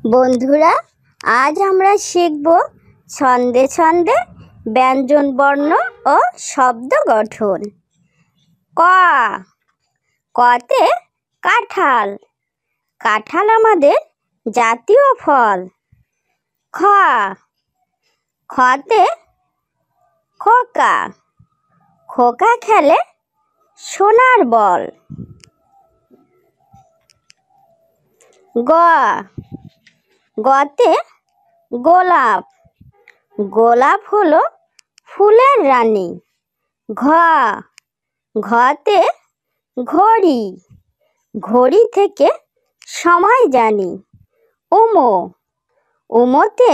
বন্ধুরা, আজ আমরা শিখব ছন্দে ছন্দে ব্যঞ্জন বর্ণ ও শব্দ গঠন। ক, কতে কাঁঠাল। কাঁঠাল আমাদের জাতীয় ফল। খ, খতে খোকা। খোকা খেলে সোনার বল। গ, গতে গোলাপ। গোলাপ হলো ফুলের রানী। ঘ, ঘতে ঘড়ি। ঘড়ি থেকে সময় জানি। উমো, উমোতে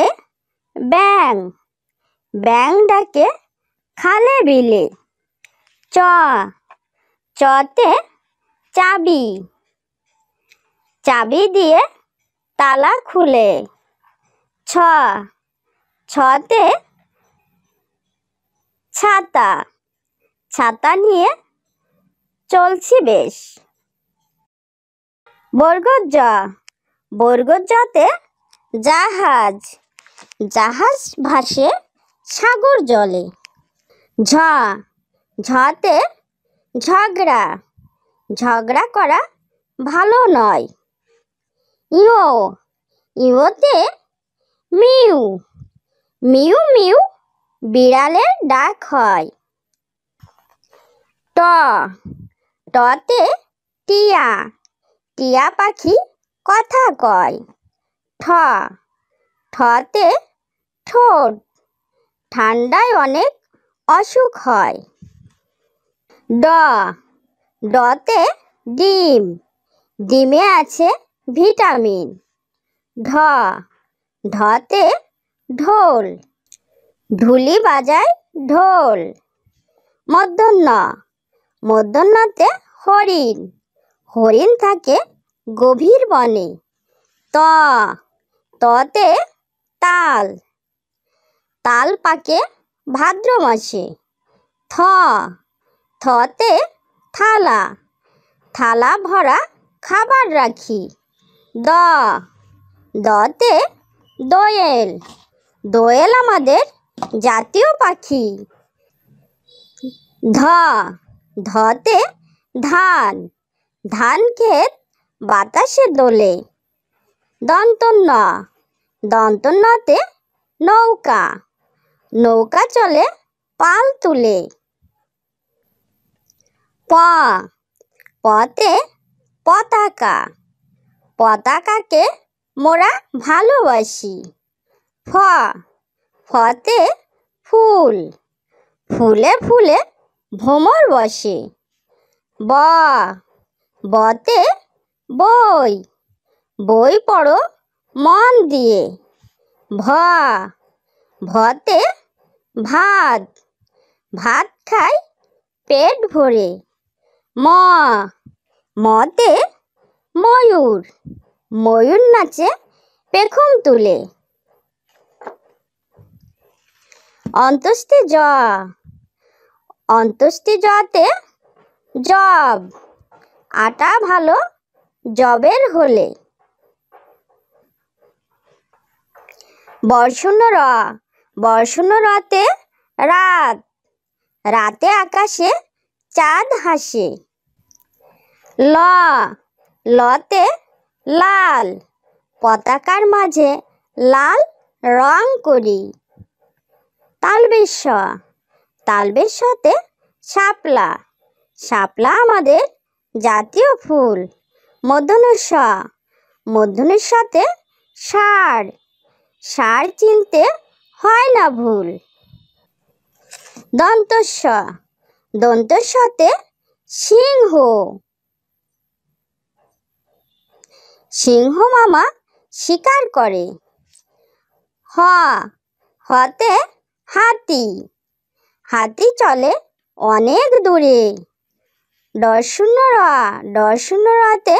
ব্যাঙ। ব্যাঙ ডাকে খালে বিলে। চ, চতে চাবি। চাবি দিয়ে তালা খুলে। ছ, ছতে ছাতা। ছাতা নিয়ে চলছি বেশ। বর্গজ জ, বর্গজ জতে জাহাজ। জাহাজ ভাসে সাগর জলে। ঝ, ঝতে ঝগড়া। ঝগড়া করা ভালো নয়। ইও, ইওতে মিউ। মিউ মিউ বিড়ালের ডাক হয়। ট, টতে টিয়া। টিয়া পাখি কথা কয়। ঠ, ঠতে ঠোঁট। ঠান্ডায় অনেক অসুখ হয়। ড, ডতে ডিম। ডিমে আছে ভিটামিন। ঢ, ঢতে ঢোল। ঢুলি বাজায় ঢোল। মূর্ধন্য, মূর্ধন্যতে হরিণ। হরিণ থাকে গভীর বনে। ত, ততে তাল। তাল পাকে ভাদ্র মাসে। থ, থতে থালা। থালা ভরা খাবার রাখি। দ, দতে দোয়েল। দোয়েল আমাদের জাতীয় পাখি। ধ, ধতে ধান। ধান ক্ষেত বাতাসে দোলে। দন্তন্য, দন্তন্যতে নৌকা। নৌকা চলে পাল তুলে। প, পতে পতাকা। পতাকাকে মোরা ভালোবাসি। ফ, ফতে ফুল। ফুলে ফুলে ভ্রমর বসে। ব, বতে বই। বই পড়ো মন দিয়ে। ভ, ভতে ভাত। ভাত খাই পেট ভরে। ম, মতে ময়ূর। ময়ূর নাচে পেখম তুলে। অন্ত্যেষ্টি জ, অন্ত্যেষ্টি জতে জব। আটা ভালো জবের হলে। বর্শূন্য র, বর্শূন্য রতে রাত। রাতে আকাশে চাঁদ হাসে। ল, লতে লাল। পতাকার মাঝে লাল রং করি। তালবেশ, তালবেশতে শাপলা। শাপলা আমাদের জাতীয় ফুল। মূর্ধন্য ষ, মূর্ধন্যতে ষাঁড়। ষাঁড় চিনতে হয় না ভুল। দন্তস্ব, দন্তস্বতে সিংহ। সিংহ মামা শিকার করে। হ, হতে হাতি। হাতি চলে অনেক দূরে। ডশূন্য র, ডশূন্য রতে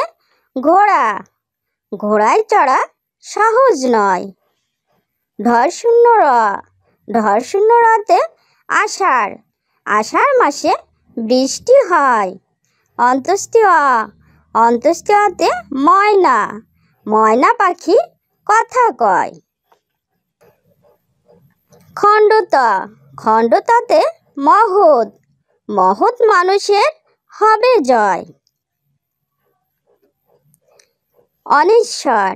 ঘোড়া। ঘোড়ায় চড়া সহজ নয়। ঢশূন্য র, ঢশূন্য রতে আষাঢ়। আষাঢ় মাসে বৃষ্টি হয়। অন্ত্যেষ্টি অ, অন্ত্যেষ্টি অতে ময়না। ময়না পাখি কথা কয়। খণ্ডত, খণ্ডততে মহৎ, মহৎ মানুষের হবে জয়। অনেশ্বর,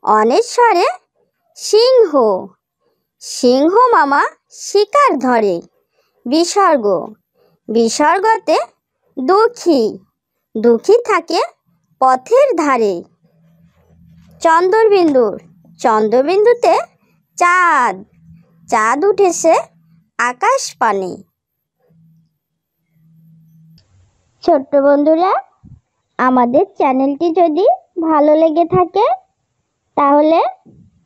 অনেশ্বরে সিংহ, সিংহ মামা শিকার ধরে। বিসর্গ, বিসর্গতে দুঃখী, দুঃখী থাকে পথের ধারে। চন্দ্রবিন্দুর, চন্দ্রবিন্দুতে চাঁদ, চাঁদ উঠেছে আকাশ পানে। ছোট্ট বন্ধুরা, আমাদের চ্যানেলটি যদি ভালো লেগে থাকে তাহলে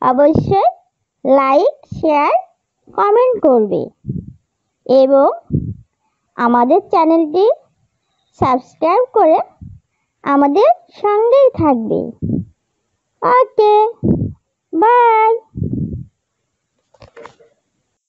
অবশ্যই লাইক, শেয়ার, কমেন্ট করবে এবং আমাদের চ্যানেলটি সাবস্ক্রাইব করে আমাদের সঙ্গেই থাকবে। ওকে।